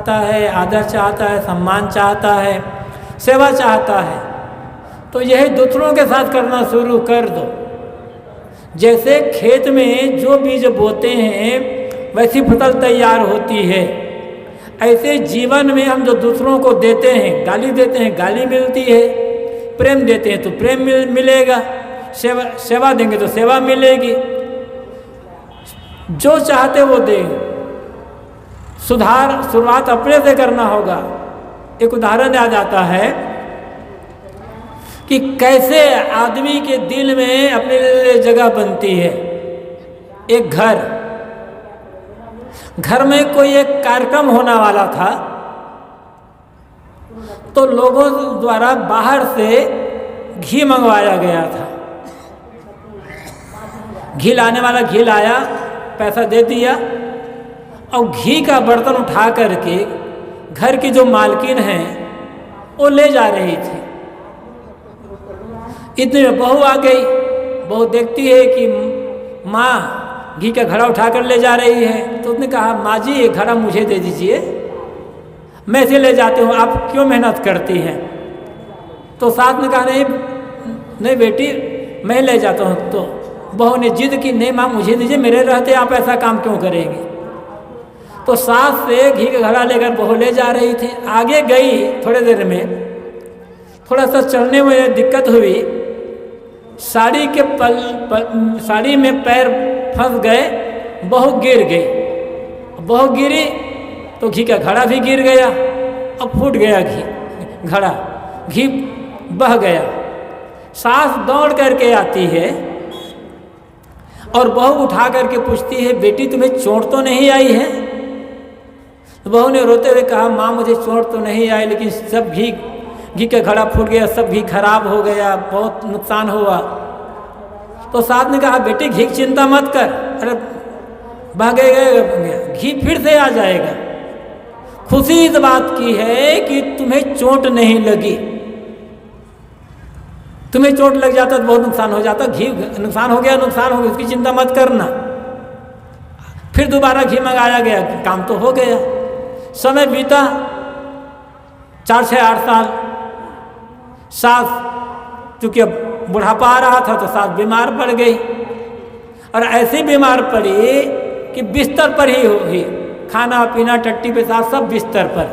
चाहता है, आदर चाहता है, सम्मान चाहता है, सेवा चाहता है, तो यही दूसरों के साथ करना शुरू कर दो। जैसे खेत में जो बीज बोते हैं वैसी फसल तैयार होती है, ऐसे जीवन में हम जो दूसरों को देते हैं, गाली देते हैं गाली मिलती है, प्रेम देते हैं तो प्रेम मिलेगा, सेवा देंगे तो सेवा मिलेगी। जो चाहते वो देंगे। शुरुआत अपने से करना होगा। एक उदाहरण याद आता है कि कैसे आदमी के दिल में अपने लिए जगह बनती है। एक घर में कोई एक कार्यक्रम होने वाला था, तो लोगों द्वारा बाहर से घी मंगवाया गया था। घी लाने वाला घी लाया, पैसा दे दिया, और घी का बर्तन उठा करके घर की जो मालकिन है वो ले जा रही थी। इतने में बहू आ गई। बहू देखती है कि माँ घी का घड़ा उठा कर ले जा रही है, तो उसने कहा, माँ जी ये घड़ा मुझे दे दीजिए, मैं इसे ले जाती हूँ, आप क्यों मेहनत करती हैं। तो सास ने कहा, नहीं बेटी मैं ले जाता हूँ। तो बहू ने जिद की, नहीं माँ मुझे दीजिए, मेरे रहते आप ऐसा काम क्यों करेंगे। तो सास से घी का घड़ा लेकर बहू ले जा रही थी। आगे गई, थोड़ी देर में थोड़ा सा चढ़ने में दिक्कत हुई, साड़ी में पैर फंस गए, बहू गिर गई। बहू गिरी तो घी का घड़ा भी गिर गया, अब फूट गया घड़ा, घी बह गया। सास दौड़ करके आती है और बहू उठा करके पूछती है, बेटी तुम्हें चोट तो नहीं आई है। तो बहू ने रोते हुए कहा, माँ मुझे चोट तो नहीं आई, लेकिन सब घी का घड़ा फूट गया, सब घी खराब हो गया, बहुत नुकसान हुआ। तो सास ने कहा, बेटी घी की चिंता मत कर, अरे बह गया घी फिर से आ जाएगा। खुशी इस बात की है कि तुम्हें चोट नहीं लगी। तुम्हें चोट लग जाता तो बहुत नुकसान हो जाता। घी नुकसान हो गया, उसकी चिंता मत करना। फिर दोबारा घी मंगाया गया, काम तो हो गया। समय बीता 4 से 8 साल। सास चूँकि अब बुढ़ापा आ रहा था तो सास बीमार पड़ गई, और ऐसी बीमार पड़ी कि बिस्तर पर ही होगी, खाना पीना टट्टी पेशाब सब बिस्तर पर।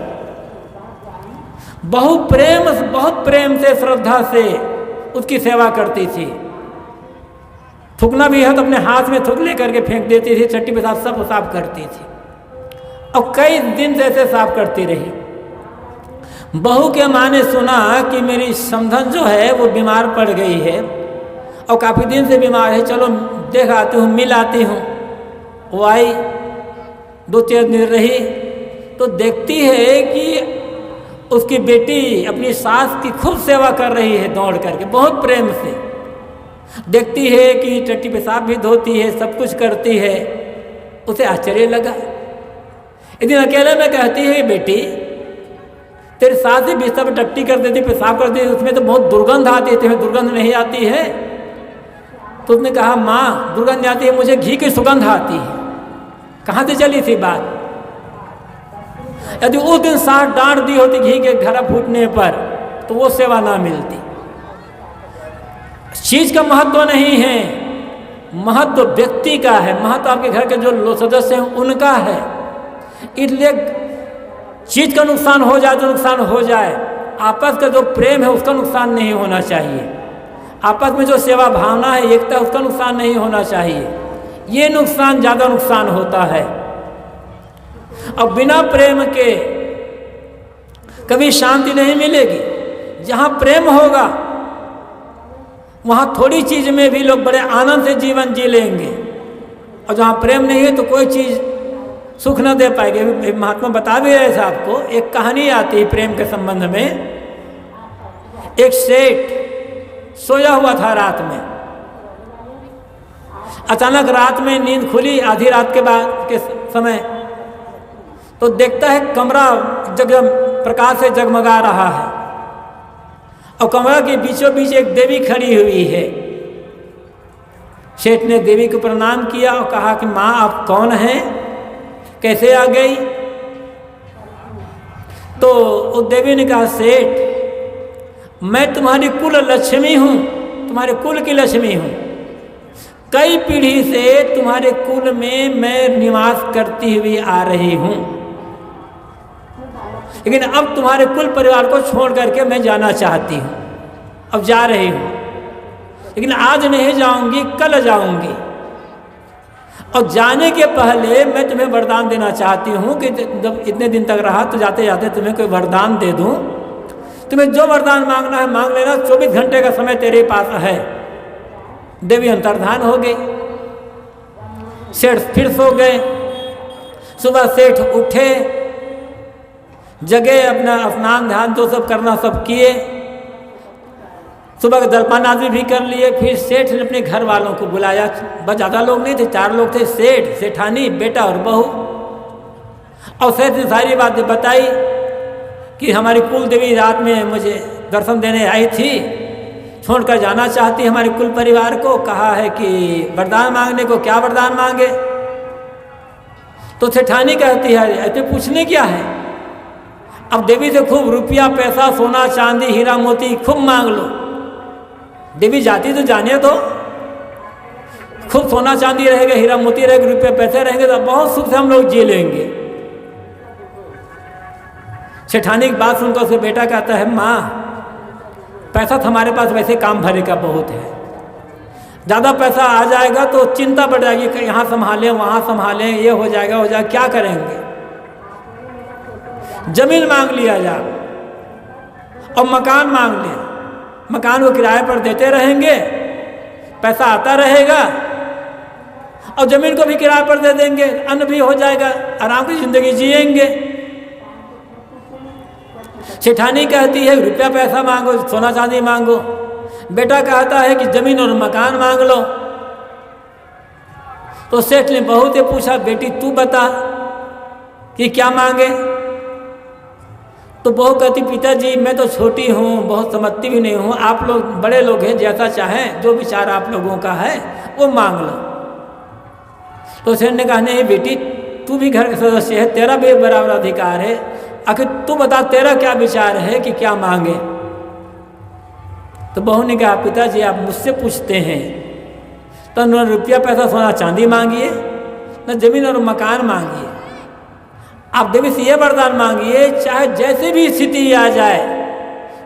बहुत प्रेम से श्रद्धा से उसकी सेवा करती थी। थूकना भी है तो अपने हाथ में थूक ले करके फेंक देती थी, टट्टी पेशाब सब साफ करती थी, और कई दिन से ऐसे साफ करती रही। बहू के माँ ने सुना कि मेरी समधन जो है वो बीमार पड़ गई है और काफ़ी दिन से बीमार है, चलो देख आती हूँ, मिल आती हूँ। वो आई, 2-3 दिन रही तो देखती है कि उसकी बेटी अपनी सास की खूब सेवा कर रही है, दौड़ करके बहुत प्रेम से। देखती है कि टट्टी पेशाब भी धोती है, सब कुछ करती है। उसे आश्चर्य लगा। एक दिन अकेले में कहती है, बेटी तेरी सास ही बिस्तर पर टट्टी कर देती, पेशाब कर देती, उसमें तो बहुत दुर्गंध आती है, तुम्हें दुर्गंध नहीं आती है। तो उसने कहा, माँ दुर्गंध आती है, मुझे घी की सुगंध आती है। कहाँ से चली थी बात। यदि उस दिन सास डांट दी होती घी के घड़ा फूटने पर तो वो सेवा ना मिलती। चीज का महत्व नहीं है, महत्व व्यक्ति का है, महत्व आपके घर के जो सदस्य हैं उनका है। इसलिए चीज का नुकसान हो जाए तो नुकसान हो जाए, आपस का जो प्रेम है उसका नुकसान नहीं होना चाहिए। आपस में जो सेवा भावना है, एकता, उसका नुकसान नहीं होना चाहिए। ये नुकसान ज़्यादा नुकसान होता है। अब बिना प्रेम के कभी शांति नहीं मिलेगी। जहाँ प्रेम होगा वहाँ थोड़ी चीज़ में भी लोग बड़े आनंद से जीवन जी लेंगे, और जहाँ प्रेम नहीं है तो कोई चीज़ सुख न दे पाएगी। महात्मा बता भी रहे थे आपको, एक कहानी आती है प्रेम के संबंध में। एक सेठ सोया हुआ था रात में, अचानक रात में नींद खुली, आधी रात के बाद के समय, तो देखता है कमरा प्रकाश से जगमगा रहा है, और कमरा के बीचों बीच एक देवी खड़ी हुई है। सेठ ने देवी को प्रणाम किया और कहा कि माँ आप कौन हैं, कैसे आ गई। तो उस देवी ने कहा, सेठ मैं तुम्हारी कुल लक्ष्मी हूँ, तुम्हारे कुल की लक्ष्मी हूँ। कई पीढ़ी से तुम्हारे कुल में मैं निवास करती हुई आ रही हूँ, लेकिन अब तुम्हारे कुल परिवार को छोड़ करके मैं जाना चाहती हूँ। अब जा रही हूँ, लेकिन आज नहीं जाऊंगी, कल जाऊंगी। और जाने के पहले मैं तुम्हें वरदान देना चाहती हूँ कि जब इतने दिन तक रहा तो जाते जाते तुम्हें कोई वरदान दे दूँ। तुम्हें जो वरदान मांगना है मांग लेना, 24 घंटे का समय तेरे पास है। देवी अंतर्धान हो गई। सेठ फिर सो गए। सुबह सेठ उठे, जगे, अपना स्नान ध्यान जो सब करना सब किए, सुबह का जलपान आदि भी कर लिए। फिर सेठ ने अपने घर वालों को बुलाया। बस ज़्यादा लोग नहीं थे, 4 लोग थे, सेठ, सेठानी, बेटा और बहू। और सेठ ने सारी बातें बताई कि हमारी कुल देवी रात में मुझे दर्शन देने आई थी, छोड़कर जाना चाहती हमारे कुल परिवार को। कहा है कि वरदान मांगने को, क्या वरदान मांगे? तो सेठानी कहती है, ऐसे पूछने क्या है? अब देवी से खूब रुपया पैसा सोना चांदी हीरा मोती खूब मांग लो। देवी जाती तो जाने दो, खूब सोना चांदी रहेगा, हीरा मोती रहेगा, रुपये पैसे रहेंगे तो बहुत सुख से हम लोग जी लेंगे। सेठानी की बात सुनकर उसका बेटा कहता है, माँ पैसा तो हमारे पास वैसे काम भरे का बहुत है, ज़्यादा पैसा आ जाएगा तो चिंता बढ़ जाएगी कि यहाँ संभालें वहाँ संभालें, ये हो जाएगा क्या करेंगे? जमीन मांग लिया जाए और मकान मांग लें, मकान को किराए पर देते रहेंगे, पैसा आता रहेगा, और ज़मीन को भी किराए पर दे देंगे, अन्न भी हो जाएगा, आराम की ज़िंदगी जिएंगे। सेठानी कहती है रुपया पैसा मांगो, सोना चांदी मांगो। बेटा कहता है कि ज़मीन और मकान मांग लो। तो सेठ ने बहू से पूछा, बेटी तू बता कि क्या मांगे? तो बहू कहती, पिताजी मैं तो छोटी हूँ, बहुत समझती भी नहीं हूँ, आप लोग बड़े लोग हैं, जैसा चाहें, जो विचार आप लोगों का है वो मांग लो। तो सेठ ने कहा, नहीं बेटी तू भी घर का सदस्य है, तेरा भी बराबर अधिकार है, आखिर तू बता तेरा क्या विचार है कि क्या मांगे? तो बहू ने कहा, पिताजी आप मुझसे पूछते हैं तो न रुपया पैसा सोना चांदी मांगिए, न जमीन और मकान मांगिए। आप देवी से ये वरदान मांगिए, चाहे जैसे भी स्थिति आ जाए,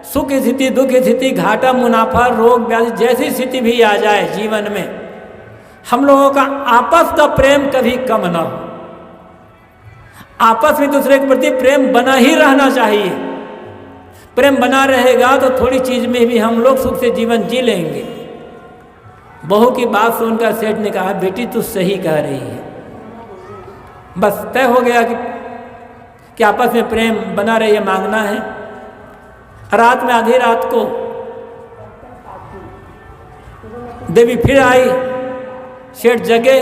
सुख की स्थिति, दुख की स्थिति, घाटा मुनाफा, रोग व्याधि, जैसी स्थिति भी आ जाए जीवन में, हम लोगों का आपस का प्रेम कभी कम ना हो। आपस में दूसरे के प्रति प्रेम बना ही रहना चाहिए। प्रेम बना रहेगा तो थोड़ी चीज में भी हम लोग सुख से जीवन जी लेंगे। बहू की बात सुनकर सेठ ने कहा, बेटी तू सही कह रही है। बस तय हो गया कि आपस में प्रेम बना रहे, मांगना है। रात में आधी रात को देवी फिर आई। सेठ जगे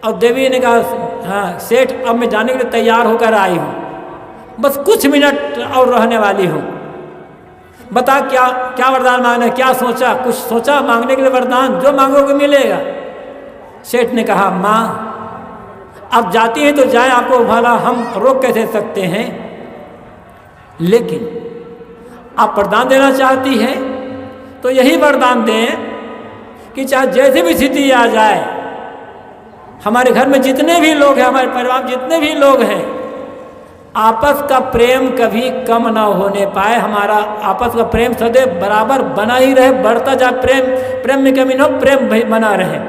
और देवी ने कहा, हाँ सेठ अब मैं जाने के लिए तैयार होकर आई हूँ, बस कुछ मिनट और रहने वाली हूँ, बता क्या क्या वरदान मांगना है, क्या सोचा? कुछ सोचा मांगने के लिए वरदान? जो मांगोगे मिलेगा। सेठ ने कहा, माँ आप जाती हैं तो जाए, आपको भला हम रोक कैसे सकते हैं, लेकिन आप वरदान देना चाहती हैं तो यही वरदान दें कि चाहे जैसे भी स्थिति आ जाए, हमारे घर में जितने भी लोग हैं, हमारे परिवार में जितने भी लोग हैं, आपस का प्रेम कभी कम ना होने पाए। हमारा आपस का प्रेम सदैव बराबर बना ही रहे, बढ़ता जाए, प्रेम में कमी ना हो, प्रेम बना रहे।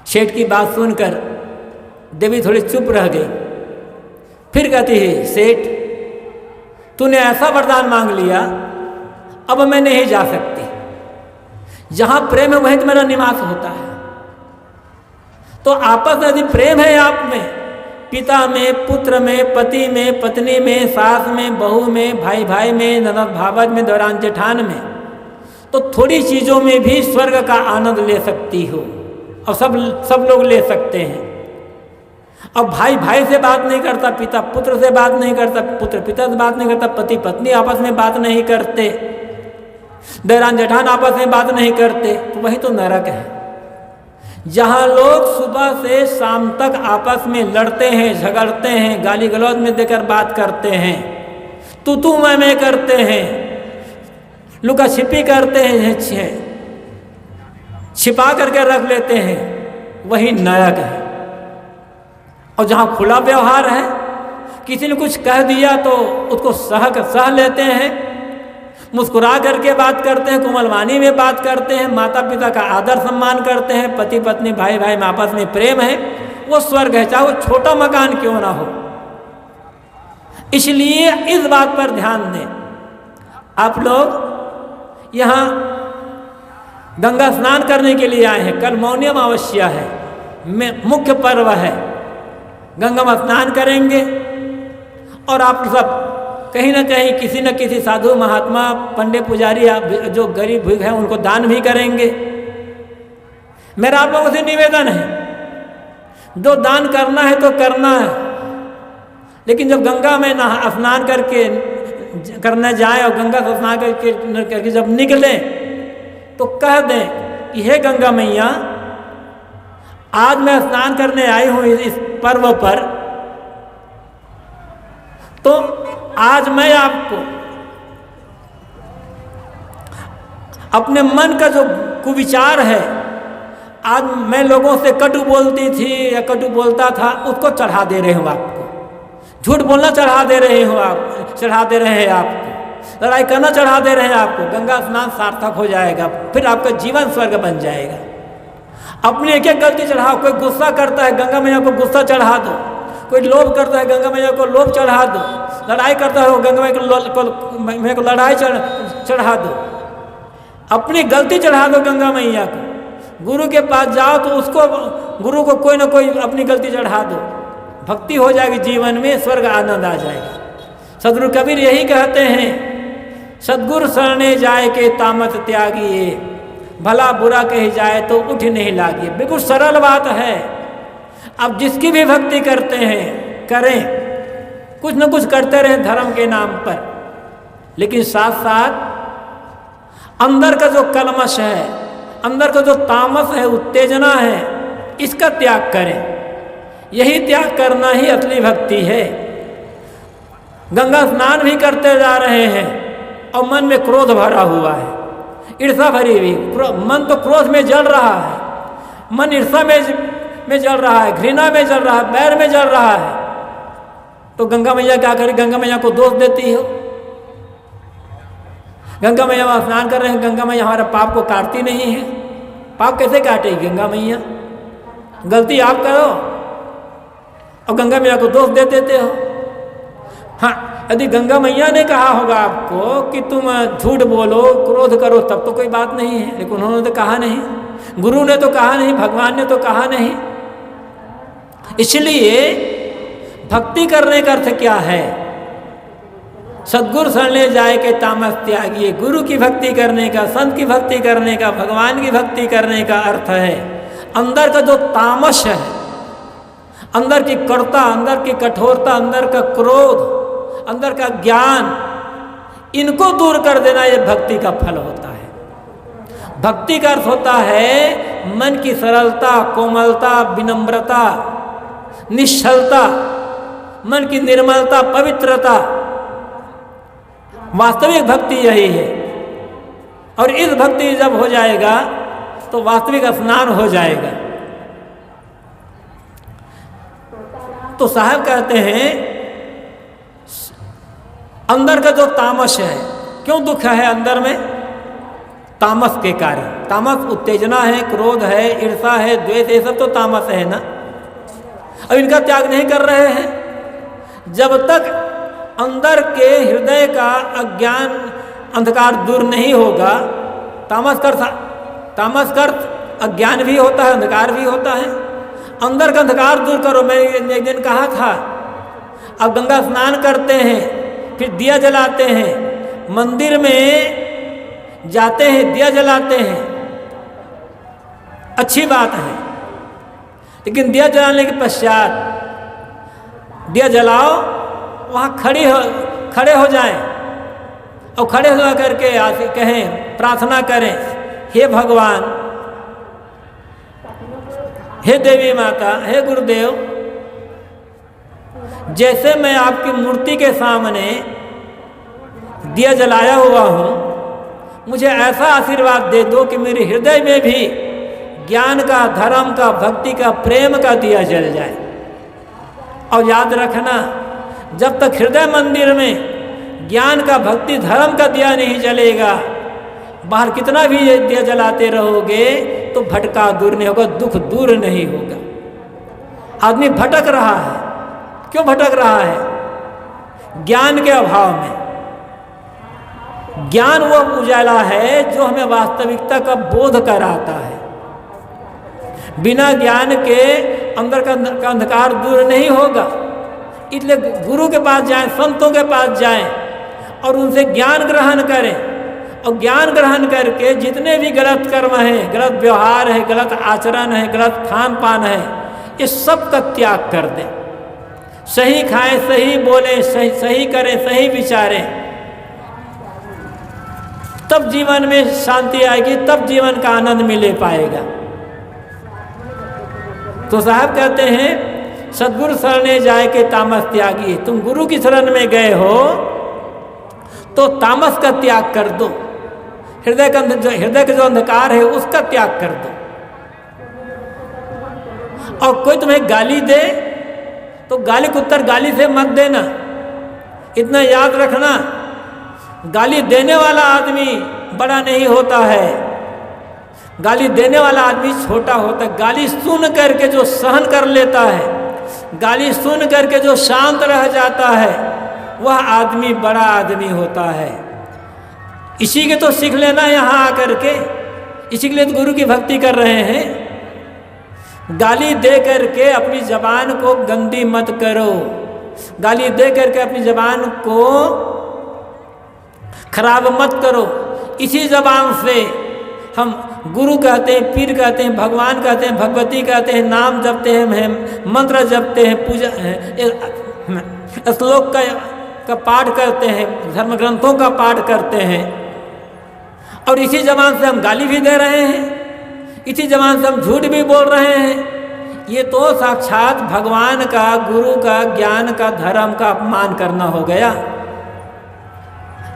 सेठ की बात सुनकर देवी थोड़ी चुप रह गई। फिर कहती है, सेठ तूने ऐसा वरदान मांग लिया, अब मैं नहीं जा सकती। जहां प्रेम है वहीं तो मेरा निवास होता है। तो आपस में यदि प्रेम है आप में, पिता में, पुत्र में, पति में, पत्नी में, सास में, बहू में, भाई भाई में, ननद भावज में, दौरान जेठान में, तो थोड़ी चीज़ों में भी स्वर्ग का आनंद ले सकती हो, और सब लोग ले सकते हैं। अब भाई भाई से बात नहीं करता, पिता पुत्र से बात नहीं करता, पुत्र पिता से बात नहीं करता, पति पत्नी आपस में बात नहीं करते, दौरान जेठान आपस में बात नहीं करते, तो वही तो नरक है। जहाँ लोग सुबह से शाम तक आपस में लड़ते हैं, झगड़ते हैं, गाली गलौज में देकर बात करते हैं, तू मैं करते हैं, लुका छिपी करते हैं, छिपा करके रख लेते हैं, वही नरक है। और जहाँ खुला व्यवहार है, किसी ने कुछ कह दिया तो उसको सह लेते हैं, मुस्कुरा करके बात करते हैं, कोमलवाणी में बात करते हैं, माता पिता का आदर सम्मान करते हैं, पति पत्नी भाई भाई में आपस में प्रेम है, वो स्वर्ग है, चाहे वो छोटा मकान क्यों ना हो। इसलिए इस बात पर ध्यान दें। आप लोग यहाँ गंगा स्नान करने के लिए आए हैं, कल मौनी अमावस्या है, मुख्य पर्व है, गंगा में स्नान करेंगे और आप सब कहीं ना कहीं किसी न किसी साधु महात्मा पंडित पुजारी जो गरीब हैं उनको दान भी करेंगे। मेरा आप लोगों से निवेदन है, जो दान करना है तो करना है, लेकिन जब गंगा में स्नान करके करने जाए और गंगा से स्नान करके जब निकले तो कह दें कि हे गंगा मैया, आज मैं स्नान करने आई हूँ इस पर्व पर, तो आज मैं आपको अपने मन का जो कुविचार है, आज मैं लोगों से कटु बोलती थी या कटु बोलता था, उसको चढ़ा दे रहे हूँ आपको, झूठ बोलना चढ़ा दे रहे हैं आपको, लड़ाई करना चढ़ा दे रहे हैं आपको। गंगा स्नान सार्थक हो जाएगा, फिर आपका जीवन स्वर्ग बन जाएगा। अपनी एक एक गलती चढ़ाओ। कोई गुस्सा करता है, गंगा मैया को गुस्सा चढ़ा दो। कोई लोभ करता है, गंगा मैया को लोभ चढ़ा दो। लड़ाई करता है, गंगा मैया को लड़ाई चढ़ा दो। अपनी गलती चढ़ा दो गंगा मैया को। गुरु के पास जाओ तो उसको, गुरु को कोई ना कोई अपनी गलती चढ़ा दो, भक्ति हो जाएगी, जीवन में स्वर्ग आनंद आ जाएगा। सदगुरु कबीर यही कहते हैं, सदगुरु शरणे जाए के तामत त्यागिए, भला बुरा कही जाए तो उठ नहीं लागिए। बिल्कुल सरल बात है। अब जिसकी भी भक्ति करते हैं करें, कुछ न कुछ करते रहें धर्म के नाम पर, लेकिन साथ साथ अंदर का जो कलमश है, अंदर का जो तामस है, उत्तेजना है, इसका त्याग करें। यही त्याग करना ही असली भक्ति है। गंगा स्नान भी करते जा रहे हैं और मन में क्रोध भरा हुआ है, ईर्षा भरी हुई, मन तो क्रोध में जल रहा है, मन ईर्षा में जल रहा है, घृणा में जल रहा है, बैर में जल रहा है, तो गंगा मैया क्या करे? गंगा मैया को दोष देती हो। गंगा मैया स्नान कर रहे हैं, गंगा मैया हमारा पाप को काटती नहीं है। पाप कैसे काटेगी गंगा मैया? गलती आप करो और गंगा मैया को दोष दे देते हो। हाँ, यदि गंगा मैया ने कहा होगा आपको कि तुम झूठ बोलो, क्रोध करो, तब तो कोई बात नहीं है, लेकिन उन्होंने तो कहा नहीं, गुरु ने तो कहा नहीं, भगवान ने तो कहा नहीं। इसलिए भक्ति करने का अर्थ क्या है? सद्गुरु शरणे जाए के तामस त्यागिए। गुरु की भक्ति करने का, संत की भक्ति करने का, भगवान की भक्ति करने का अर्थ है अंदर का जो तामस है, अंदर की कड़ता, अंदर की कठोरता, अंदर का क्रोध, अंदर का ज्ञान, इनको दूर कर देना, ये भक्ति का फल होता है। भक्ति का अर्थ होता है मन की सरलता, कोमलता, विनम्रता, निश्चलता, मन की निर्मलता, पवित्रता। वास्तविक भक्ति यही है। और इस भक्ति जब हो जाएगा तो वास्तविक स्नान हो जाएगा। तो साहब कहते हैं अंदर का जो तामस है, क्यों दुख है अंदर में? तामस के कारण। तामस उत्तेजना है, क्रोध है, ईर्षा है, द्वेष, ये सब तो तामस है ना। अब इनका त्याग नहीं कर रहे हैं। जब तक अंदर के हृदय का अज्ञान अंधकार दूर नहीं होगा, तामस कर अज्ञान भी होता है, अंधकार भी होता है। अंदर का अंधकार दूर करो। मैंने एक दिन कहा था, अब गंगा स्नान करते हैं, फिर दिया जलाते हैं, मंदिर में जाते हैं, दिया जलाते हैं, अच्छी बात है, लेकिन दिया जलाने के पश्चात दिया जलाओ, वहाँ खड़े हो जाएं और खड़े हो करके कहें, प्रार्थना करें, हे भगवान, हे देवी माता, हे गुरुदेव, जैसे मैं आपकी मूर्ति के सामने दिया जलाया हुआ हूँ, मुझे ऐसा आशीर्वाद दे दो कि मेरे हृदय में भी ज्ञान का, धर्म का, भक्ति का, प्रेम का दिया जल जाए। और याद रखना, जब तक हृदय मंदिर में ज्ञान का, भक्ति, धर्म का दिया नहीं जलेगा, बाहर कितना भी दिया जलाते रहोगे तो भटका दूर नहीं होगा, दुख दूर नहीं होगा। आदमी भटक रहा है, क्यों भटक रहा है? ज्ञान के अभाव में। ज्ञान वो उजाला है जो हमें वास्तविकता का बोध कराता है। बिना ज्ञान के अंदर का अंधकार दूर नहीं होगा। इसलिए गुरु के पास जाएं, संतों के पास जाएं और उनसे ज्ञान ग्रहण करें। और ज्ञान ग्रहण करके जितने भी गलत कर्म हैं, गलत व्यवहार है, गलत आचरण है, गलत खान पान है, ये सब का त्याग कर दें। सही खाएं, सही बोलें, सही करें, सही विचारें, तब जीवन में शांति आएगी, तब जीवन का आनंद मिले पाएगा। तो साहब कहते हैं, सद्गुरु शरणे जाए के तामस त्यागी। तुम गुरु की शरण में गए हो तो तामस का त्याग कर दो, हृदय का जो अंधकार है उसका त्याग कर दो। और कोई तुम्हें गाली दे तो गाली को उत्तर गाली से मत देना। इतना याद रखना, गाली देने वाला आदमी बड़ा नहीं होता है, गाली देने वाला आदमी छोटा होता है। गाली सुन करके जो सहन कर लेता है, गाली सुन करके जो शांत रह जाता है, वह आदमी बड़ा आदमी होता है। इसी के तो सीख लेना यहाँ आकर के, इसी के लिए तो गुरु की भक्ति कर रहे हैं। गाली दे करके अपनी जबान को गंदी मत करो, गाली दे करके अपनी जबान को खराब मत करो। इसी जबान से हम गुरु कहते हैं, पीर कहते हैं, भगवान कहते हैं, भगवती कहते हैं, नाम जपते हैं, मंत्र जपते हैं, पूजा श्लोक का पाठ करते हैं, धर्म ग्रंथों का पाठ करते हैं। और इसी जबान से हम गाली भी दे रहे हैं, इसी जबान से हम झूठ भी बोल रहे हैं। ये तो साक्षात भगवान का, गुरु का, ज्ञान का, धर्म का अपमान करना हो गया।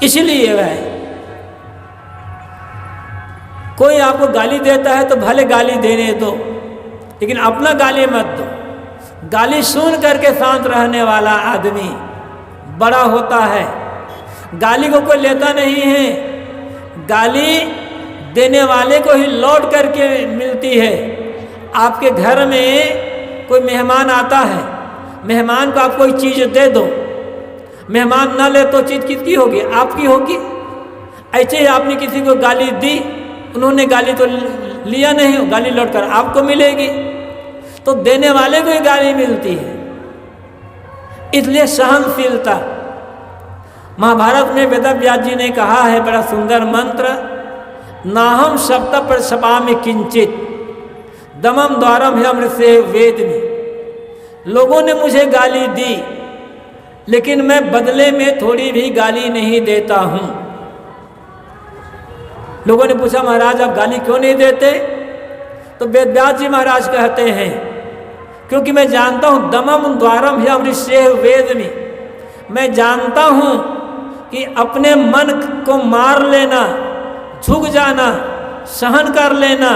इसलिए वह कोई आपको गाली देता है तो भले गाली देने दो, लेकिन अपना गाली मत दो। गाली सुन करके शांत रहने वाला आदमी बड़ा होता है। गाली को कोई लेता नहीं है, गाली देने वाले को ही लौट करके मिलती है। आपके घर में कोई मेहमान आता है, मेहमान को आप कोई चीज़ दे दो, मेहमान न ले तो चीज़ किसकी होगी? आपकी होगी। ऐसे ही आपने किसी को गाली दी, उन्होंने गाली तो लिया नहीं, गाली लौट कर आपको मिलेगी। तो देने वाले को ही गाली मिलती है। इसलिए सहनशीलता। महाभारत में वेदव्यास जी ने कहा है बड़ा सुंदर मंत्र, नाहम शब्द पर छपा में किंचित दमम द्वारम अमृत से वेद में। लोगों ने मुझे गाली दी, लेकिन मैं बदले में थोड़ी भी गाली नहीं देता हूं। लोगों ने पूछा, महाराज आप गाली क्यों नहीं देते? तो वेदव्यास जी महाराज कहते हैं, क्योंकि मैं जानता हूं दमम द्वारम अमृत से वेद में। मैं जानता हूं कि अपने मन को मार लेना, झुक जाना, सहन कर लेना,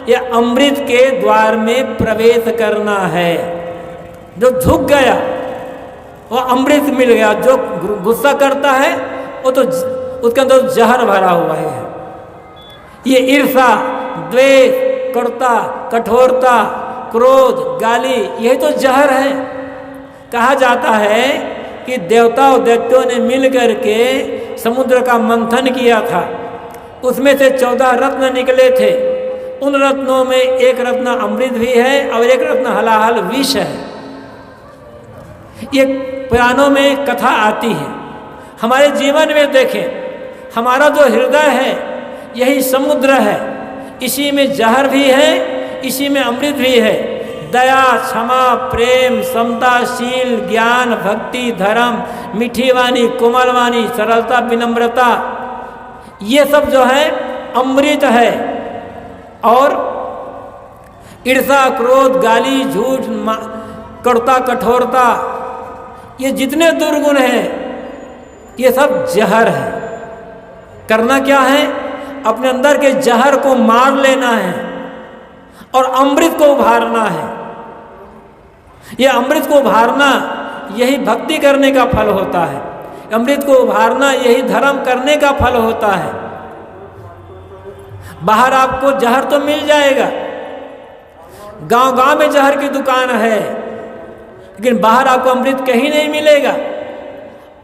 यह अमृत के द्वार में प्रवेश करना है। जो झुक गया वो अमृत मिल गया। जो गुस्सा करता है वो तो उसके अंदर जहर भरा हुआ है। ये ईर्षा, द्वेष, कटुता, कठोरता, क्रोध, गाली, यही तो जहर है। कहा जाता है कि देवता और दैत्यों ने मिल करके समुद्र का मंथन किया था, उसमें से 14 रत्न निकले थे। उन रत्नों में एक रत्न अमृत भी है और एक रत्न हलाहल विष है। ये पुराणों में कथा आती है। हमारे जीवन में देखें, हमारा जो हृदय है यही समुद्र है। इसी में जहर भी है, इसी में अमृत भी है। दया, क्षमा, प्रेम, समता, शील, ज्ञान, भक्ति, धर्म, मीठी वाणी, कोमल वाणी, सरलता, विनम्रता, ये सब जो है अमृत है। और ईर्षा, क्रोध, गाली, झूठ, कड़ुता, कठोरता, ये जितने दुर्गुण हैं ये सब जहर है। करना क्या है? अपने अंदर के जहर को मार लेना है और अमृत को उभारना है। ये अमृत को उभारना यही भक्ति करने का फल होता है। अमृत को उभारना यही धर्म करने का फल होता है। बाहर आपको जहर तो मिल जाएगा, गांव-गांव में जहर की दुकान है, लेकिन बाहर आपको अमृत कहीं नहीं मिलेगा।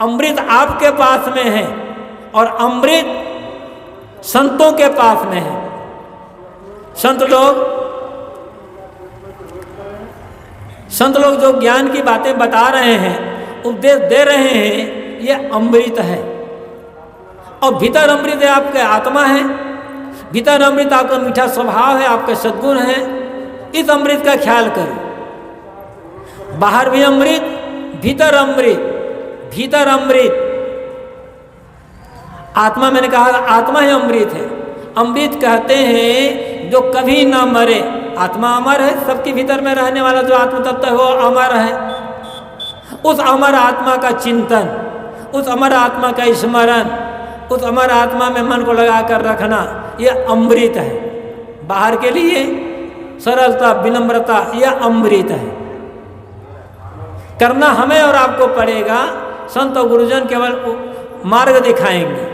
अमृत आपके पास में है और अमृत संतों के पास में है। संत लोग जो ज्ञान की बातें बता रहे हैं, उपदेश दे रहे हैं, ये अमृत है। और भीतर अमृत है, आपके आत्मा है, भीतर अमृत आपका मीठा स्वभाव है, आपके सद्गुण है। इस अमृत का ख्याल करो। बाहर भी अमृत, भीतर अमृत, भीतर अमृत। आत्मा, मैंने कहा आत्मा ही अमृत है। अमृत कहते हैं जो कभी ना मरे। आत्मा अमर है, सबके भीतर में रहने वाला जो आत्म तत्व है वो अमर है। उस अमर आत्मा का चिंतन, उस अमर आत्मा का स्मरण, उस अमर आत्मा में मन को लगा कर रखना, ये अमृत है। बाहर के लिए सरलता, विनम्रता, यह अमृत है। करना हमें और आपको पड़ेगा। संत और गुरुजन केवल मार्ग दिखाएंगे।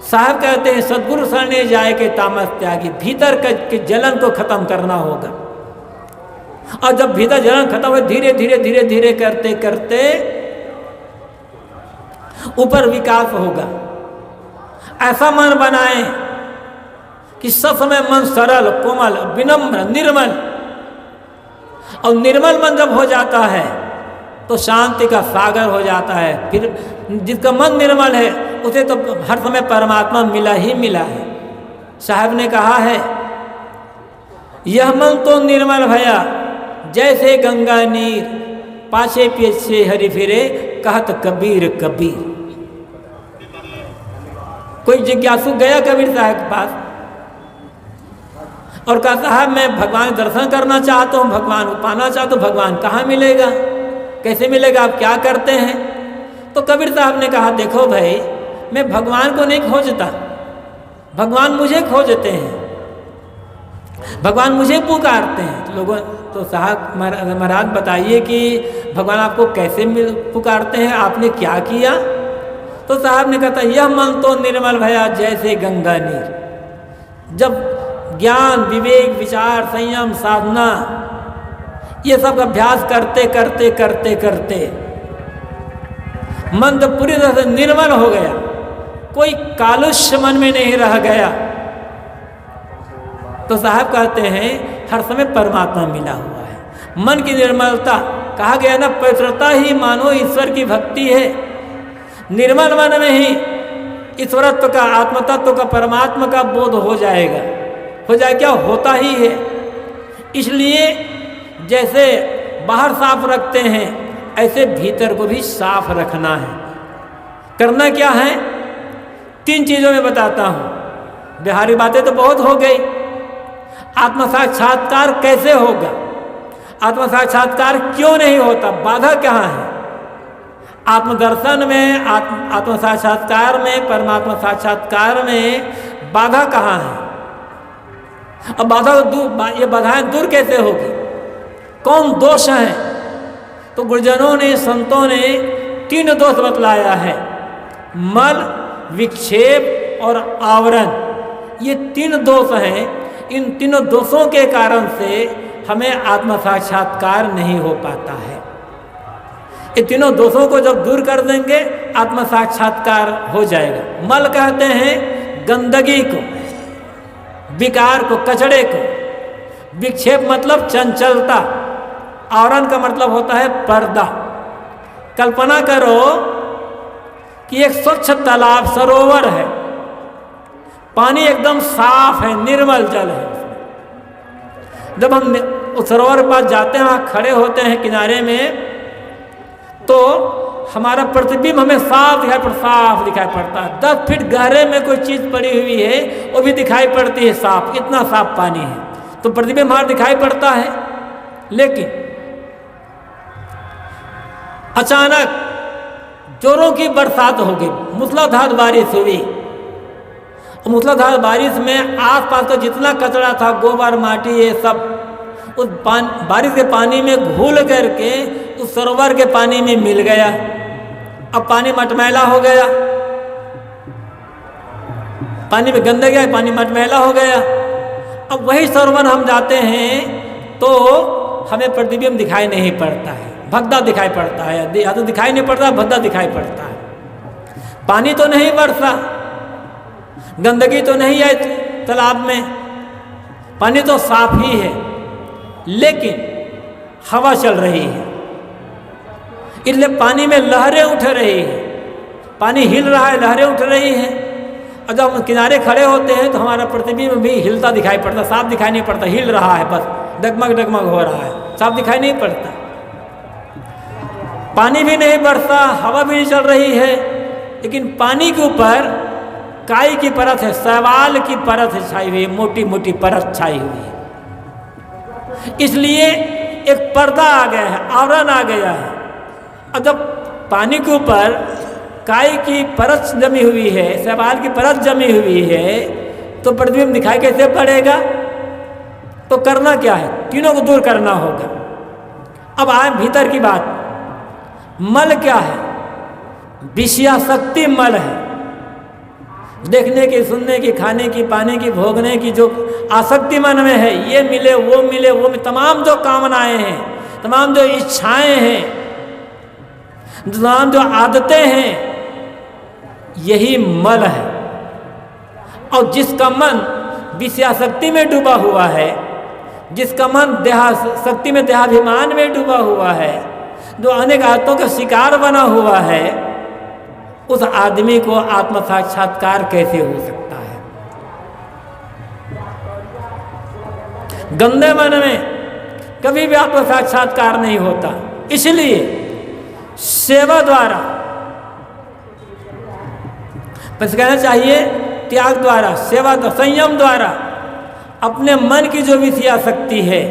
साहब कहते हैं सद्गुरु शरणे जाए के तामस त्यागी। भीतर के जलन को खत्म करना होगा, और जब भीतर जलन खत्म हो, धीरे धीरे धीरे धीरे करते करते ऊपर विकास होगा। ऐसा मन बनाएं कि सब समय मन सरल, कोमल, विनम्र, निर्मल। और निर्मल मन जब हो जाता है तो शांति का सागर हो जाता है। फिर जिसका मन निर्मल है उसे तो हर समय परमात्मा मिला ही मिला है। साहब ने कहा है, यह मन तो निर्मल भया जैसे गंगा नीर, पाछे पीछे हरि फिरे कहत कबीर कबीर। कोई जिज्ञासु गया कबीर साहब के पास और कहा, साहब मैं भगवान दर्शन करना चाहता हूँ, भगवान को पाना चाहता हूँ, भगवान कहाँ मिलेगा, कैसे मिलेगा, आप क्या करते हैं? तो कबीर साहब ने कहा, देखो भाई, मैं भगवान को नहीं खोजता, भगवान मुझे खोजते हैं, भगवान मुझे पुकारते हैं। तो लोगों, तो साहब महाराज बताइए कि भगवान आपको कैसे पुकारते हैं, आपने क्या किया? तो साहब ने कहा, यह मन तो निर्मल भया जैसे गंगा नीर। जब ज्ञान, विवेक, विचार, संयम, साधना, ये सब अभ्यास करते करते करते करते मन तो पूरी तरह से निर्मल हो गया, कोई कालुष्य मन में नहीं रह गया, तो साहब कहते हैं हर समय परमात्मा मिला हुआ है। मन की निर्मलता, कहा गया ना, पवित्रता ही मानो ईश्वर की भक्ति है। निर्मल मन में ही ईश्वरत्व का, आत्मतत्व का, परमात्मा का बोध हो जाएगा। हो जाए क्या, होता ही है। इसलिए जैसे बाहर साफ रखते हैं ऐसे भीतर को भी साफ रखना है। करना क्या है? 3 चीज़ों में बताता हूँ। बिहारी बातें तो बहुत हो गई। आत्म साक्षात्कार कैसे होगा, आत्म साक्षात्कार क्यों नहीं होता, बाधा कहाँ है? आत्मदर्शन में, आत्म साक्षात्कार में, परमात्मा साक्षात्कार में बाधा कहाँ है? अब बाधा दूर, ये बाधाएं दूर कैसे होगी? कौन दोष हैं? तो गुरुजनों ने, संतों ने 3 दोष बतलाया है, मल, विक्षेप और आवरण। ये 3 दोष हैं। इन तीनों दोषों के कारण से हमें आत्म साक्षात्कार नहीं हो पाता है। ये तीनों दोषों को जब दूर कर देंगे आत्म साक्षात्कार हो जाएगा। मल कहते हैं गंदगी को, विकार को, कचड़े को। विक्षेप मतलब चंचलता। आवरण का मतलब होता है पर्दा। कल्पना करो कि एक स्वच्छ तालाब, सरोवर है, पानी एकदम साफ है, निर्मल जल है। जब हम उस सरोवर के पास जाते हैं, वहाँ खड़े होते हैं किनारे में, तो हमारा प्रतिबिंब हमें साफ दिखाई पड़ता है। 10 फीट गहरे में कोई चीज़ पड़ी हुई है वो भी दिखाई पड़ती है साफ, इतना साफ पानी है। तो प्रतिबिंब हमारा दिखाई पड़ता है। लेकिन अचानक जोरों की बरसात हो गई, मूसलाधार बारिश हुई। मूसलाधार बारिश में आसपास का जितना कचरा था, गोबर माटी, ये सब उस बारिश के पानी में घुल करके उस सरोवर के पानी में मिल गया। अब पानी मटमैला हो गया, पानी में गंदगी है, पानी मटमैला हो गया। अब वही सरोवर हम जाते हैं तो हमें प्रतिबिंब दिखाई नहीं पड़ता है, भगदा दिखाई पड़ता है। या तो दिखाई नहीं पड़ता, भगदा दिखाई पड़ता है। पानी तो नहीं बरसा, गंदगी तो नहीं है तालाब में, पानी तो साफ ही है, लेकिन हवा चल रही है, इसलिए पानी में लहरें उठ रही है, पानी हिल रहा है, लहरें उठ रही हैं। और जब हम किनारे खड़े होते हैं तो हमारा प्रतिबिंब भी हिलता दिखाई पड़ता, साफ दिखाई नहीं पड़ता, हिल रहा है, बस डगमग डगमग हो रहा है, साफ दिखाई नहीं पड़ता। पानी भी नहीं बरसा, हवा भी नहीं चल रही है, लेकिन पानी के ऊपर काई की परत है, शैवाल की परत है छाई हुई है, मोटी मोटी परत छाई हुई है। इसलिए एक पर्दा आ गया है, आवरण आ गया है। और जब पानी के ऊपर काई की परत जमी हुई है, शैवाल की परत जमी हुई है, तो प्रतिबिंब दिखाई कैसे पड़ेगा? तो करना क्या है? तीनों को दूर करना होगा। अब आए भीतर की बात। मल क्या है? विषयासक्ति मल है। देखने की, सुनने की, खाने की, पाने की, भोगने की जो आसक्ति मन में है, ये मिले वो मिले वो मिले, तमाम जो कामनाएं हैं, तमाम जो इच्छाएं हैं, तमाम जो आदतें हैं, यही मल है। और जिसका मन विषयासक्ति में डूबा हुआ है, जिसका मन देहासक्ति में, देहाभिमान में डूबा हुआ है, जो अनेक आदतों का शिकार बना हुआ है, उस आदमी को आत्म साक्षात्कार कैसे हो सकता है? गंदे मन में कभी भी आत्म साक्षात्कार नहीं होता। इसलिए सेवा द्वारा, बस कहना चाहिए त्याग द्वारा, सेवा द्वारा, संयम द्वारा अपने मन की जो विषयासक्ति है,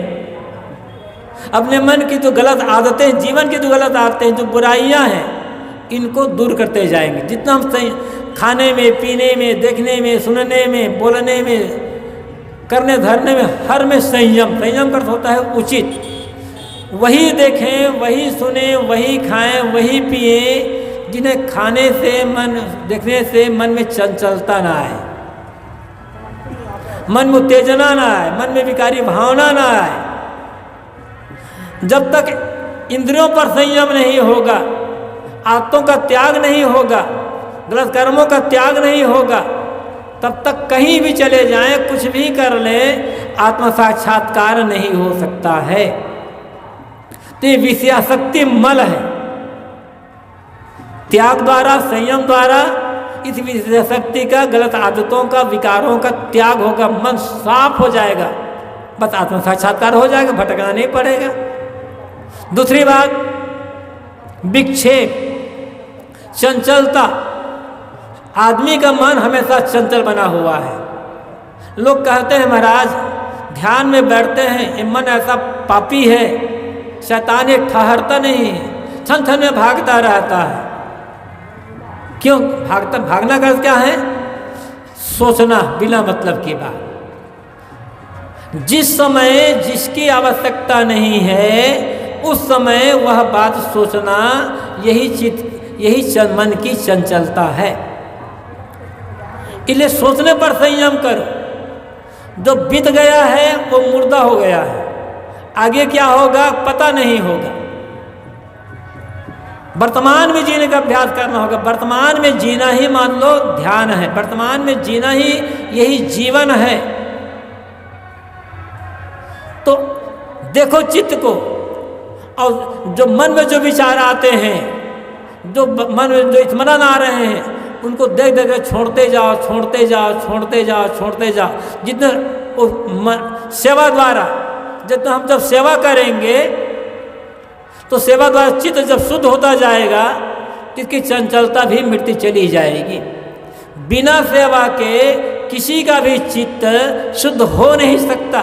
अपने मन की जो गलत आदतें, जीवन की जो गलत आदतें, जो बुराइयां हैं, इनको दूर करते जाएंगे। जितना हम खाने में, पीने में, देखने में, सुनने में, बोलने में, करने धरने में, हर में संयम। संयम का अर्थ होता है उचित। वही देखें, वही सुने, वही खाएं, वही पिए जिन्हें खाने से, मन देखने से मन में चंचलता ना आए, मन में उत्तेजना ना आए, मन में विकारी भावना ना आए। जब तक इंद्रियों पर संयम नहीं होगा, आदतों का त्याग नहीं होगा, गलत कर्मों का त्याग नहीं होगा, तब तक कहीं भी चले जाएं, कुछ भी कर लें, आत्म साक्षात्कार नहीं हो सकता है। तो ये विषयासक्ति मल है। त्याग द्वारा, संयम द्वारा इस विषयासक्ति का, गलत आदतों का, विकारों का त्याग होगा, मन साफ हो जाएगा, बस आत्म साक्षात्कार हो जाएगा, भटकना नहीं पड़ेगा। दूसरी बात, विक्षेप, चंचलता। आदमी का मन हमेशा चंचल बना हुआ है। लोग कहते हैं महाराज ध्यान में बैठते हैं, ये मन ऐसा पापी है, शैतान ये ठहरता नहीं है, क्षण क्षण में भागता रहता है। क्यों भागता? भागना का क्या है? सोचना बिना मतलब की बात। जिस समय जिसकी आवश्यकता नहीं है, उस समय वह बात सोचना, यही मन की चंचलता है। इसलिए सोचने पर संयम करो। जो बीत गया है वो मुर्दा हो गया है, आगे क्या होगा पता नहीं होगा। वर्तमान में जीने का अभ्यास करना होगा। वर्तमान में जीना ही मान लो ध्यान है, वर्तमान में जीना ही यही जीवन है। तो देखो चित्त को, और जो मन में जो विचार आते हैं, जो मन में जो स्मरण आ रहे हैं, उनको देख देख कर छोड़ते जाओ, छोड़ते जाओ, छोड़ते जाओ, छोड़ते जाओ। जितना सेवा द्वारा, जितना हम जब सेवा करेंगे तो सेवा द्वारा चित्त जब शुद्ध होता जाएगा तो इसकी चंचलता भी मिटती चली जाएगी। बिना सेवा के किसी का भी चित्त शुद्ध हो नहीं सकता।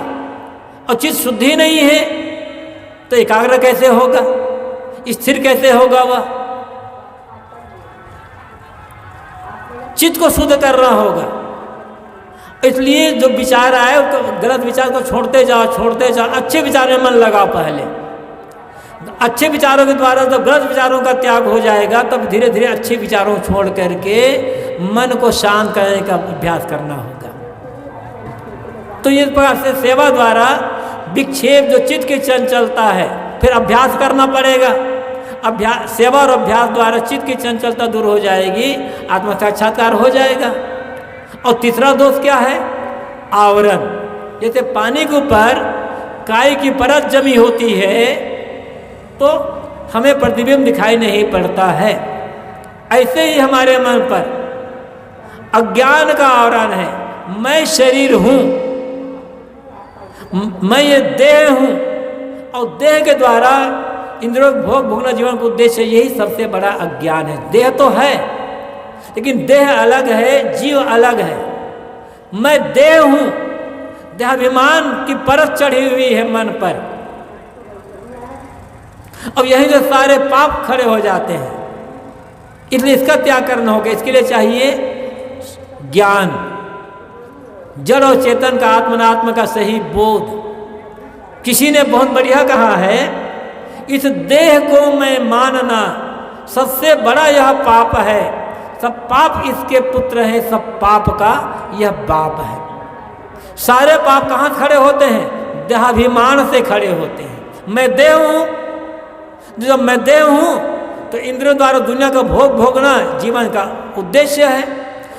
और चित्त शुद्धि नहीं है तो एकाग्र कैसे होगा, स्थिर कैसे होगा? वह चित्त को शुद्ध करना होगा। इसलिए जो विचार आए गलत विचार को छोड़ते जाओ, अच्छे विचार में मन लगाओ। पहले अच्छे विचारों के द्वारा जब गलत विचारों का त्याग हो जाएगा तब धीरे धीरे अच्छे विचारों को छोड़ करके मन को शांत करने का अभ्यास करना होगा। तो इस प्रकार से सेवा द्वारा विक्षेप जो चित्त की चंचलता है, फिर अभ्यास करना पड़ेगा। सेवा और अभ्यास द्वारा चित्त की चंचलता दूर हो जाएगी, आत्म साक्षात्कार हो जाएगा। और तीसरा दोष क्या है? आवरण। जैसे पानी के ऊपर काई की परत जमी होती है तो हमें प्रतिबिंब दिखाई नहीं पड़ता है, ऐसे ही हमारे मन पर अज्ञान का आवरण है। मैं शरीर हूँ, मैं ये देह हूँ, और देह के द्वारा इंद्रियों भोग भोगना जीवन का उद्देश्य, यही सबसे बड़ा अज्ञान है। देह तो है लेकिन देह अलग है, जीव अलग है। मैं देह हूँ, देहाभिमान की परत चढ़ी हुई है मन पर। अब यही जो सारे पाप खड़े हो जाते हैं, इसलिए इसका त्याग करना होगा। इसके लिए चाहिए ज्ञान, जड़ और चेतन का, आत्मनात्म का सही बोध। किसी ने बहुत बढ़िया कहा है, इस देह को मैं मानना सबसे बड़ा यह पाप है, सब पाप इसके पुत्र हैं, सब पाप का यह बाप है। सारे पाप कहाँ खड़े होते हैं? देहाभिमान से खड़े होते हैं। मैं देह हूँ, जब मैं देह हूँ तो इंद्रियों द्वारा दुनिया का भोग भोगना जीवन का उद्देश्य है।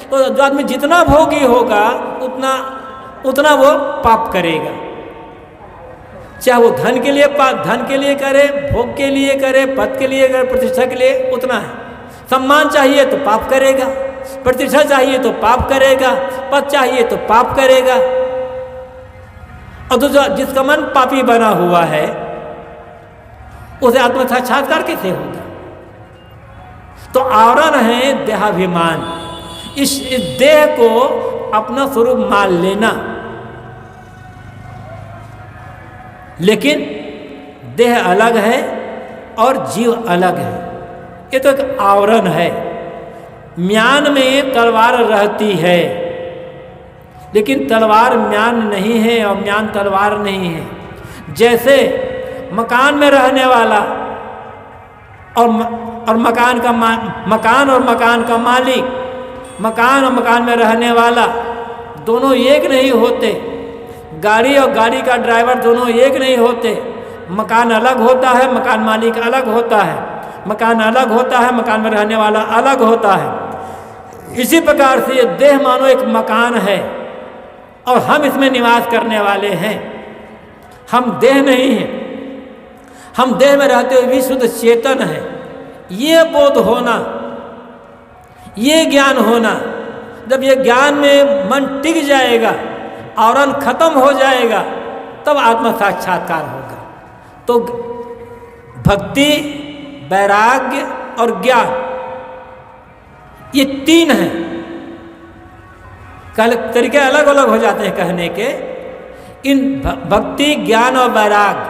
तो जो आदमी जितना भोगी होगा उतना वो पाप करेगा। चाहे वो धन के लिए करे, भोग के लिए करे, पद के लिए करे, प्रतिष्ठा के लिए, उतना है। सम्मान चाहिए तो पाप करेगा, प्रतिष्ठा चाहिए तो पाप करेगा, पद चाहिए तो पाप करेगा। और तो जिसका मन पापी बना हुआ है उसे आत्म साक्षात्कार कैसे होगा? तो आवरण है देहाभिमान। इस देह को अपना स्वरूप मान लेना, लेकिन देह अलग है और जीव अलग है। ये तो एक आवरण है। म्यान में तलवार रहती है लेकिन तलवार म्यान नहीं है और म्यान तलवार नहीं है। जैसे मकान में रहने वाला और मकान और मकान का मालिक, मकान और मकान में रहने वाला दोनों एक नहीं होते। गाड़ी और गाड़ी का ड्राइवर दोनों एक नहीं होते। मकान अलग होता है, मकान मालिक अलग होता है। मकान अलग होता है, मकान में रहने वाला अलग होता है। इसी प्रकार से ये देह मानो एक मकान है और हम इसमें निवास करने वाले हैं। हम देह नहीं हैं, हम देह में रहते हुए भी शुद्ध चेतन है। ये बोध होना, ये ज्ञान होना, जब ये ज्ञान में मन टिक जाएगा, आवरण खत्म हो जाएगा, तब आत्म साक्षात्कार होगा। तो भक्ति, वैराग्य और ज्ञान, ये तीन हैं। तरीके अलग अलग हो जाते हैं कहने के। इन भक्ति, ज्ञान और वैराग्य,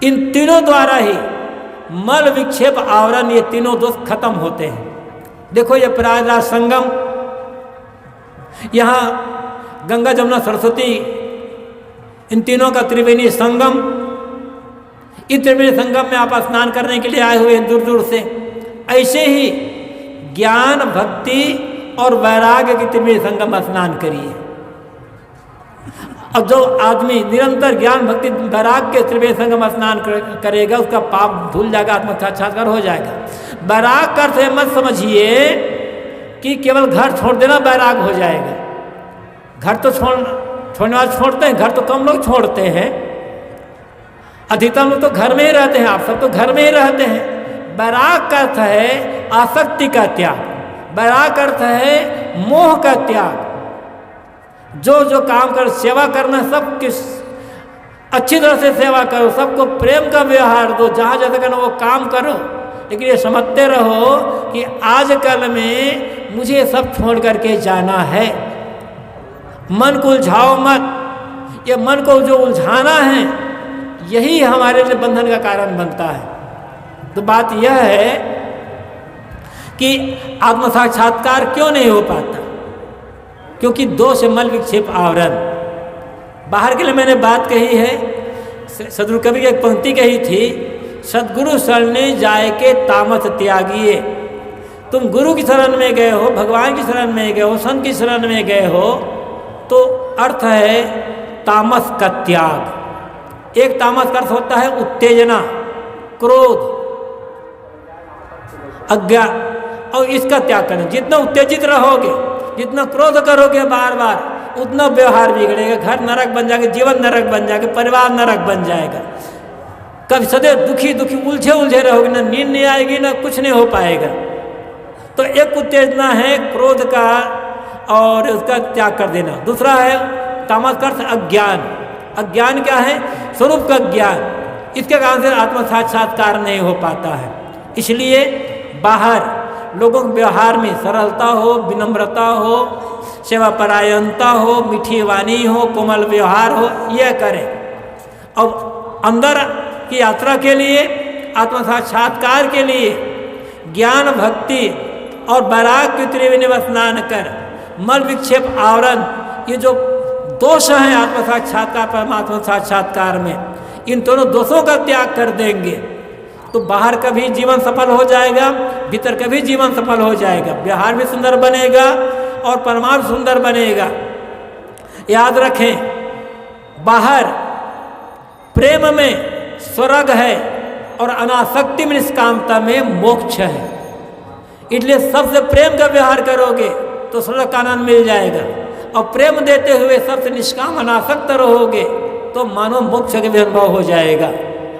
इन तीनों द्वारा ही मल, विक्षेप, आवरण, ये तीनों दोष खत्म होते हैं। देखो ये प्रयागराज संगम, यहाँ गंगा, जमुना, सरस्वती, इन तीनों का त्रिवेणी संगम। इस त्रिवेणी संगम में आप स्नान करने के लिए आए हुए हैं दूर दूर से। ऐसे ही ज्ञान, भक्ति और वैराग्य की त्रिवेणी संगम में स्नान करिए। अब जो आदमी निरंतर ज्ञान, भक्ति, वैराग्य के त्रिवेणी संगम में स्नान करेगा, उसका पाप धुल जाएगा, आत्म साक्षात्कार हो जाएगा। वैराग अर्थ है, मत समझिए कि केवल घर छोड़ देना वैराग हो जाएगा। घर तो छोड़ने वाले छोड़ते हैं, घर तो कम लोग छोड़ते हैं, अधिकतर लोग तो घर में ही रहते हैं। आप सब तो घर में ही रहते हैं। वैराग का अर्थ है आसक्ति का त्याग, वैराग अर्थ है मोह का त्याग। जो काम कर, सेवा करना, सब किस अच्छी तरह से सेवा करो, सबको प्रेम का व्यवहार दो, जहाँ जैसे करना वो काम करो। लेकिन ये समझते रहो कि आजकल में मुझे सब छोड़ करके जाना है। मन को उलझाओ मत। ये मन को जो उलझाना है यही हमारे लिए बंधन का कारण बनता है। तो बात यह है कि आत्म साक्षात्कार क्यों नहीं हो पाता? क्योंकि दोष मल विक्षेप आवरण। बाहर के लिए मैंने बात कही है, सदगुरु कवि की एक पंक्ति कही थी, सदगुरु शरणे जाए के तामस त्यागिए। तुम गुरु की शरण में गए हो, भगवान की शरण में गए हो, संत की शरण में गए हो, तो अर्थ है तामस का त्याग। एक तामस का अर्थ होता है उत्तेजना, क्रोध, अज्ञा, और इसका त्याग करना। जितना उत्तेजित रहोगे, जितना क्रोध करोगे बार बार, उतना व्यवहार बिगड़ेगा, घर नरक बन जाएगा, जीवन नरक बन जाएगा, परिवार नरक बन जाएगा। कभी सदैव दुखी दुखी उलझे उलझे रहोगे, ना नींद नहीं आएगी, ना कुछ नहीं हो पाएगा। तो एक उत्तेजना है क्रोध का, और उसका त्याग कर देना। दूसरा है तामस का अर्थ अज्ञान। अज्ञान क्या है? स्वरूप का ज्ञान। इसके कारण से आत्म साक्षात्कार नहीं हो पाता है। इसलिए बाहर लोगों के व्यवहार में सरलता हो, विनम्रता हो, सेवा परायणता हो, मीठी वाणी हो, कोमल व्यवहार हो, यह करें। अब अंदर की यात्रा के लिए, आत्म साक्षात्कार के लिए ज्ञान, भक्ति और वैराग्य की त्रिवेणी में स्नान कर मल विक्षेप आवरण, ये जो दोष हैं आत्म साक्षात्कार, परमात्मा साक्षात्कार में, इन दोनों दोषों का त्याग कर देंगे तो बाहर का भी जीवन सफल हो जाएगा, भीतर का भी जीवन सफल हो जाएगा। व्यवहार भी सुंदर बनेगा और परमार्थ सुंदर बनेगा। याद रखें, बाहर प्रेम में स्वर्ग है और अनासक्ति में, निष्कामता में मोक्ष है। इसलिए सबसे प्रेम का व्यवहार करोगे तो स्वर्ग का आनंद मिल जाएगा, और प्रेम देते हुए सबसे निष्काम अनासक्त रहोगे तो मानो मोक्ष का भी अनुभव हो जाएगा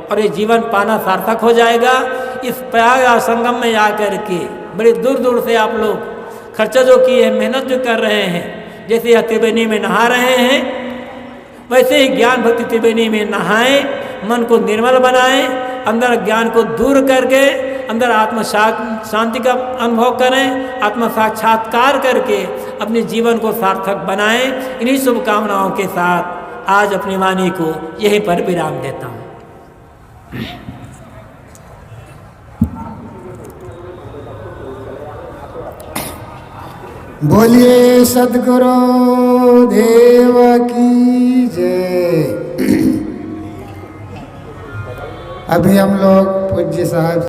और ये जीवन पाना सार्थक हो जाएगा। इस प्रयाग संगम में आकर के बड़ी दूर दूर से आप लोग खर्चा जो किए हैं, मेहनत जो कर रहे हैं, जैसे यह त्रिवेणी में नहा रहे हैं, वैसे ही ज्ञान भक्ति त्रिवेणी में नहाएं, मन को निर्मल बनाएं, अंदर ज्ञान को दूर करके अंदर आत्म शांति का अनुभव करें, आत्म साक्षात्कार करके अपने जीवन को सार्थक बनाएं। इन्हीं शुभकामनाओं के साथ आज अपनी वाणी को यहीं पर विराम देता हूँ। बोलिए सद्गुरु देव की जय। अभी हम लोग पूज्य साहब